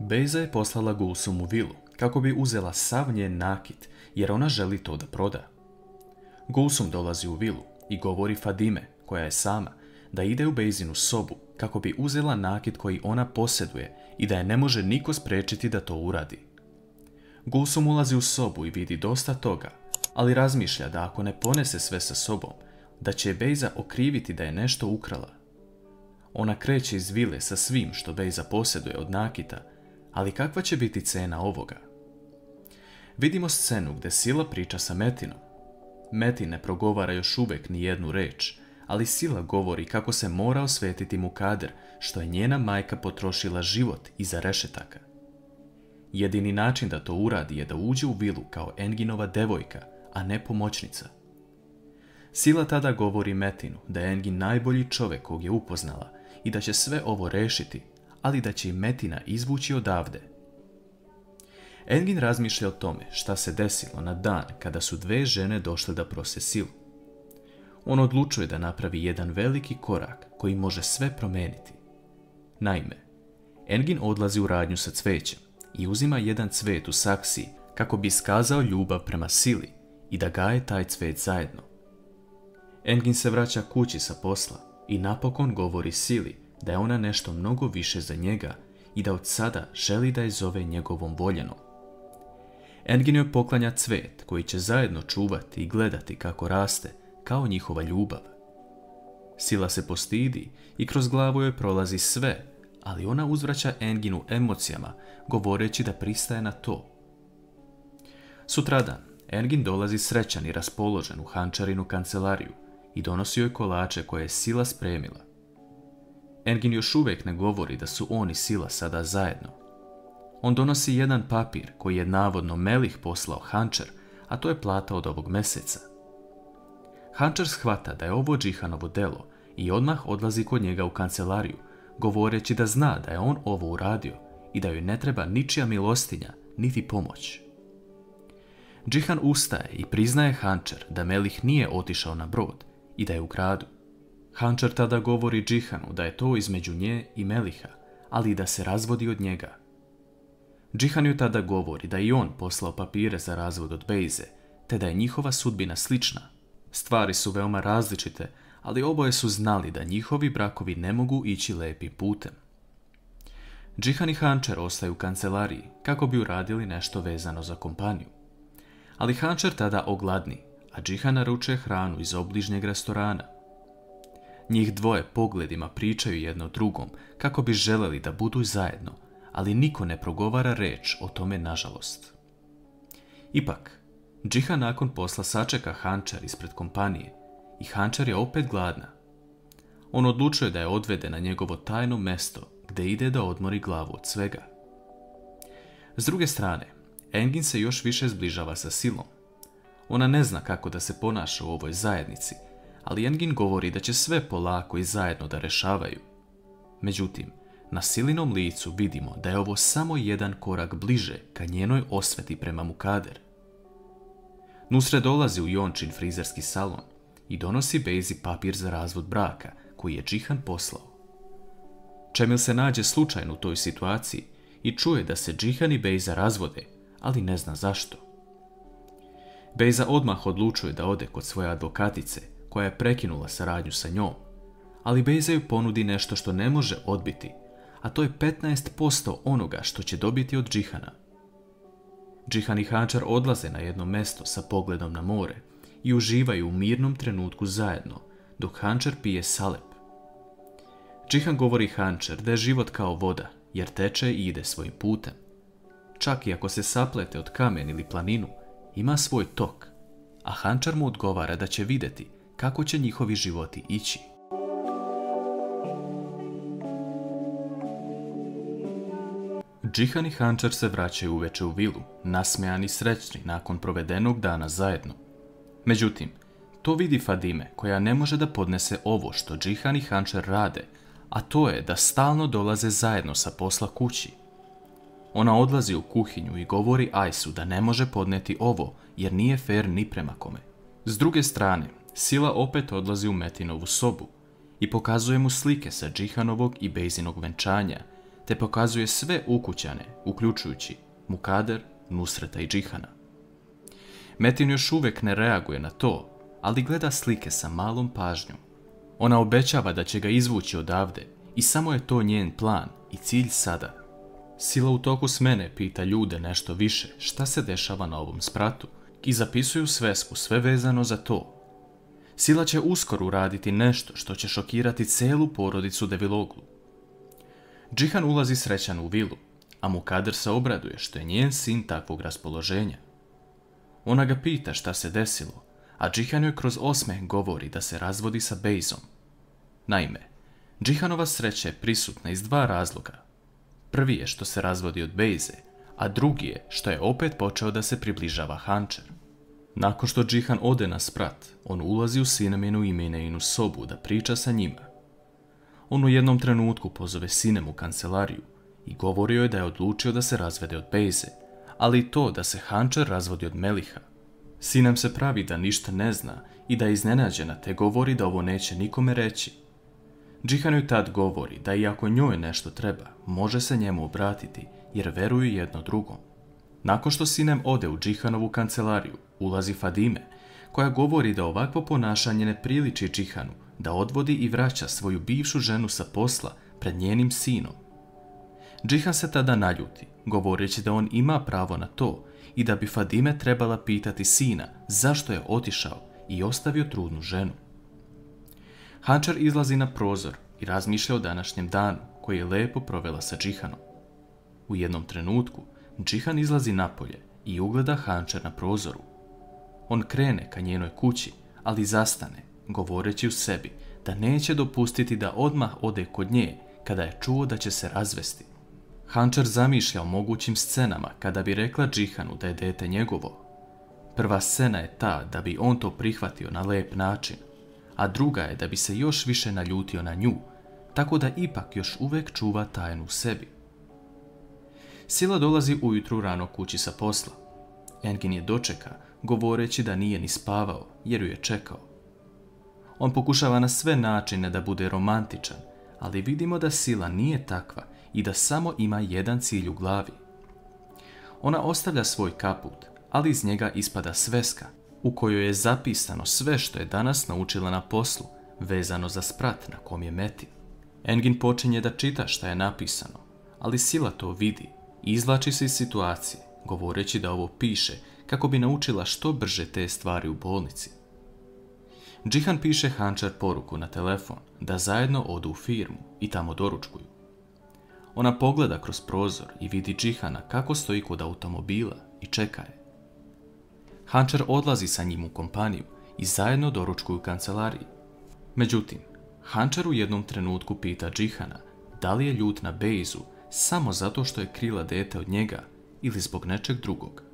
Bejza je poslala Gulsum u vilu kako bi uzela sav njen nakit, jer ona želi to da proda. Gulsum dolazi u vilu i govori Fadime, koja je sama, da ide u Bejzinu sobu kako bi uzela nakit koji ona posjeduje i da je ne može niko spriječiti da to uradi. Gulsum ulazi u sobu i vidi dosta toga, ali razmišlja da ako ne ponese sve sa sobom, da će Bejza okriviti da je nešto ukrala. Ona kreće iz vile sa svim što Bejza posjeduje od nakita, ali kakva će biti cena ovoga? Vidimo scenu gdje Sila priča sa Metinom. Metin ne progovara još uvijek ni jednu reč, ali Sila govori kako se mora osvetiti Mukader, što je njena majka potrošila život iza rešetaka. Jedini način da to uradi je da uđe u vilu kao Enginova devojka, a ne pomoćnica. Sila tada govori Metinu da je Engin najbolji čovjek kog je upoznala i da će sve ovo rešiti, ali da će i Metina izvući odavde. Engin razmišlja o tome šta se desilo na dan kada su dve žene došle da prose Silu. On odlučuje da napravi jedan veliki korak koji može sve promeniti. Naime, Engin odlazi u radnju sa cvećem i uzima jedan cvet u saksiji kako bi iskazao ljubav prema Sili i da gaje taj cvet zajedno. Engin se vraća kući sa posla i napokon govori Sili da je ona nešto mnogo više za njega i da od sada želi da je zove njegovom voljenom. Engin joj poklanja cvet koji će zajedno čuvati i gledati kako raste, kao njihova ljubav. Sila se postidi i kroz glavu joj prolazi sve, ali ona uzvraća Enginu emocijama, govoreći da pristaje na to. Sutradan, Engin dolazi srećan i raspoložen u Hančarinu kancelariju i donosi joj kolače koje je Sila spremila. Engin još uvijek ne govori da su on i Sila sada zajedno. On donosi jedan papir koji je navodno Melih poslao Hančar, a to je plata od ovog mjeseca. Hančar shvata da je ovo Džihanovo delo i odmah odlazi kod njega u kancelariju, govoreći da zna da je on ovo uradio i da joj ne treba ničija milostinja, niti pomoć. Džihan ustaje i priznaje Hančar da Melih nije otišao na brod i da je u gradu. Hančar tada govori Džihanu da je to između nje i Meliha, ali i da se razvodi od njega. Džihan joj tada govori da i on poslao papire za razvod od Bejze, te da je njihova sudbina slična. Stvari su veoma različite, ali oboje su znali da njihovi brakovi ne mogu ići lepim putem. Džihan i Hančar ostaju u kancelariji kako bi uradili nešto vezano za kompaniju. Ali Hančar tada ogladni, a Džihan naručuje hranu iz obližnjeg restorana. Njih dvoje pogledima pričaju jedno drugom kako bi želeli da budu zajedno, ali niko ne progovara reč o tome nažalost. Ipak, Džihan nakon posla sačeka Hančar ispred kompanije i Hančar je opet gladna. On odlučuje da je odvede na njegovo tajno mesto gdje ide da odmori glavu od svega. S druge strane, Engin se još više zbližava sa Silom. Ona ne zna kako da se ponaša u ovoj zajednici, ali Engin govori da će sve polako i zajedno da rešavaju. Međutim, na Silinom licu vidimo da je ovo samo jedan korak bliže ka njenoj osveti prema Mukader. Nusret dolazi u Jončin frizerski salon i donosi Bejzi papir za razvod braka koji je Džihan poslao. Čemil se nađe slučajno u toj situaciji i čuje da se Džihan i Bejza razvode, ali ne zna zašto. Bejza odmah odlučuje da ode kod svoje advokatice koja je prekinula saradnju sa njom, ali Bejza joj ponudi nešto što ne može odbiti, a to je 15% onoga što će dobiti od Džihana. Džihan i Hančar odlaze na jedno mesto sa pogledom na more i uživaju u mirnom trenutku zajedno, dok Hančar pije salep. Džihan govori Hančar da je život kao voda, jer teče i ide svojim putem. Čak i ako se saplete od kamen ili planinu, ima svoj tok, a Hančar mu odgovara da će vidjeti kako će njihovi životi ići. Džihan i Hančar se vraćaju uveče u vilu, nasmejani i srećni nakon provedenog dana zajedno. Međutim, to vidi Fadime, koja ne može da podnese ovo što Džihan i Hančar rade, a to je da stalno dolaze zajedno sa posla kući. Ona odlazi u kuhinju i govori Ajsu da ne može podneti ovo, jer nije fer ni prema kome. S druge strane, Sila opet odlazi u Metinovu sobu i pokazuje mu slike sa Džihanovog i Bejzinog venčanja, te pokazuje sve ukućane, uključujući Mukader, Nusreta i Džihana. Metin još uvijek ne reaguje na to, ali gleda slike sa malom pažnjom. Ona obećava da će ga izvući odavde i samo je to njen plan i cilj sada. Sila u toku smene pita ljude nešto više šta se dešava na ovom spratu i zapisuju svesku sve vezano za to. Sila će uskoro uraditi nešto što će šokirati celu porodicu Deviloglu. Džihan ulazi srećan u vilu, a Mukader se obraduje što je njen sin takvog raspoloženja. Ona ga pita šta se desilo, a Džihan joj kroz osmeh govori da se razvodi sa Bejzom. Naime, Džihanova sreća je prisutna iz dva razloga. Prvi je što se razvodi od Bejze, a drugi je što je opet počeo da se približava Hančer. Nakon što Džihan ode na sprat, on ulazi u Sineminu i Mineinu sobu da priča sa njima. On u jednom trenutku pozove Sinem u kancelariju i govorio je da je odlučio da se razvede od Bejze, ali i to da se Hančer razvodi od Meliha. Sinem se pravi da ništa ne zna i da je iznenađena te govori da ovo neće nikome reći. Džihan joj tad govori da iako njoj nešto treba, može se njemu obratiti jer veruju jedno drugom. Nakon što Sinem ode u Džihanovu kancelariju, ulazi Fadime, koja govori da ovakvo ponašanje ne priliči Džihanu da odvodi i vraća svoju bivšu ženu sa posla pred njenim sinom. Džihan se tada naljuti, govoreći da on ima pravo na to i da bi Fadime trebala pitati sina zašto je otišao i ostavio trudnu ženu. Hančer izlazi na prozor i razmišlja o današnjem danu koji je lepo provela sa Džihanom. U jednom trenutku Džihan izlazi napolje i ugleda Hančer na prozoru. On krene ka njenoj kući, ali zastane, govoreći u sebi da neće dopustiti da odmah ode kod nje kada je čuo da će se razvesti. Hančer zamišlja o mogućim scenama kada bi rekla Džihanu da je dete njegovo. Prva scena je ta da bi on to prihvatio na lep način, a druga je da bi se još više naljutio na nju, tako da ipak još uvijek čuva tajnu u sebi. Sila dolazi ujutru rano kući sa posla. Engin je dočeka, govoreći da nije ni spavao, jer ju je čekao. On pokušava na sve načine da bude romantičan, ali vidimo da Sila nije takva i da samo ima jedan cilj u glavi. Ona ostavlja svoj kaput, ali iz njega ispada sveska, u kojoj je zapisano sve što je danas naučila na poslu, vezano za sprat na kom je Metin. Engin počinje da čita šta je napisano, ali Sila to vidi i izvlači se iz situacije, govoreći da ovo piše kako bi naučila što brže te stvari u bolnici. Džihan piše Hančer poruku na telefon da zajedno odu u firmu i tamo doručkuju. Ona pogleda kroz prozor i vidi Džihana kako stoji kod automobila i čeka je. Hančer odlazi sa njim u kompaniju i zajedno doručkuju u kancelariji. Međutim, Hančer u jednom trenutku pita Džihana da li je ljut na Bejzu samo zato što je krila dete od njega ili zbog nečeg drugog.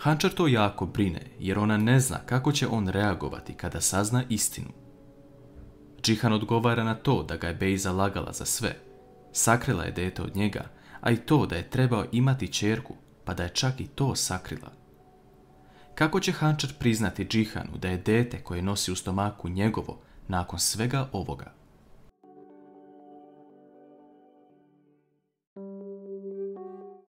Hančer to jako brine jer ona ne zna kako će on reagovati kada sazna istinu. Džihan odgovara na to da ga je Bejza lagala za sve. Sakrila je dete od njega, a i to da je trebao imati ćerku, pa da je čak i to sakrila. Kako će Hančer priznati Džihanu da je dete koje nosi u stomaku njegovo nakon svega ovoga?